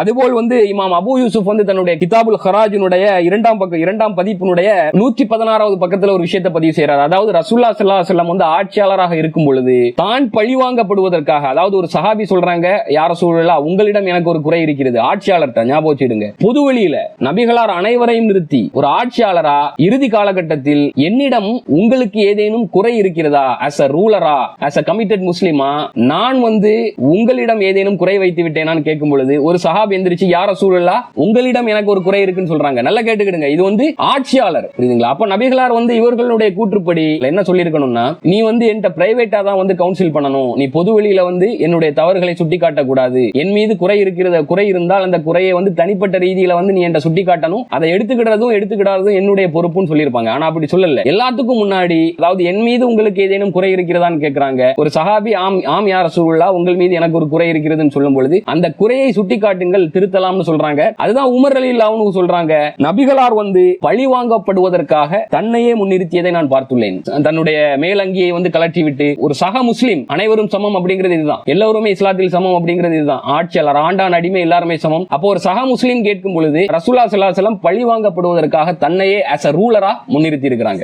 அதுபோல் இமாம் அபு யூசுப் தன்னுடைய கிதாபுல் ஹராஜினுடைய இரண்டாம் பதிப்பினுடைய 116வது பக்கத்துல ஒரு விஷயத்தை பதிவு செய்யறார். அதாவது ரசூலுல்லாஹி ஸல்லல்லாஹு அலைஹி வஸல்லம் ஆட்சியாளராக இருக்கும் பொழுது தான் பழிவாங்கப்படுவதற்காக, அதாவது ஒரு சஹாபி சொல்றாங்க, யா ரசூலுல்லாஹ் உங்களிடம் எனக்கு ஒரு குறை இருக்கிறது, ஆட்சியாளர்கிட்ட ஞாபகம் வச்சிடுங்க. பொதுவெளியில நபிகளார் அனைவரையும் நிறுத்தி ஒரு ஆட்சியாளரா இறுதி காலகட்டத்தில் என்னிடம் உங்களுக்கு ஏதேனும் குறை இருக்கிறதா, as a ரூலரா, as a committed முஸ்லிமா நான் உங்களிடம் ஏதேனும் குறை வைத்து விட்டேனான்னு கேட்கும் பொழுது ஒரு சஹாபி எந்திரிச்சு யா ரசூலுல்லாஹ் உங்களிடம் எனக்கு ஒரு குறை இருக்குன்னு சொல்றாங்க. நல்லா கேட்டுக்கிடுங்க, இது ஆட்சியாளர், புரியுதுங்களா? அப்ப நபிகளார் இவர்களுடைய கூற்றுப்படி என்ன சொல்லி இருக்கணும்னா, நீ என்கிட்ட பிரைவேட்டா தான் கவுன்சில் பண்ணணும், நீ பொதுவெளியில என்னுடைய தவறுகளை சுட்டி காட்டக்கூடாது, என் மீது குறை இருந்தால் அந்த குறையை தனிப்பட்ட ரீதியில நீ என்கிட்ட சுட்டி காட்டணும், அதை எடுத்துக்கிடாததும் என்னுடைய பொறுப்புன்னு சொல்லியிருப்பாங்க. ஆனா அப்படி சொல்லல. எல்லாத்துக்கும் முன்னாடி, அதாவது என் மீது உங்களுக்கு ஏதேனும் குறை இருக்கிறதான்னு கேட்கிறாங்க. ஒரு சஹாபி ஆம் யா ரசூலுல்லாஹ் உங்கள் மீது எனக்கு ஒரு குறை இருக்கிறதுன்னு சொல்லும் பொழுது அந்த குறையை சுட்டி காட்டுங்கள், திருத்தலாம்னு சொல்றாங்க. அதுதான் உமர் ரலியல்லாஹு அன்ஹு சொல்றாங்க, நபிகளார் பழி வாங்கப்படுவதற்காக தன்னையே முன்னிறுத்தியதை நான் பார்த்துள்ளேன். தன்னுடைய மேலங்கியை கலற்றி விட்டு ஒரு சக முஸ்லிம் அனைவரும் சமம் அப்படிங்கிறது இதுதான், எல்லோருமே இஸ்லாத்தில் சமம் அப்படிங்கிறது இதுதான், ஆட்சியாளர் ஆண்டான் அடிமை எல்லாருமே சமம். அப்போ ஒரு சக முஸ்லிம் கேட்கும் பொழுது ரசூலுல்லாஹி ஸல்லல்லாஹு அலைஹி வஸல்லம் பழி வாங்கப்படுவதற்காக தன்னையே as a ரூலரா முன்னிறுத்தி இருக்கிறாங்க.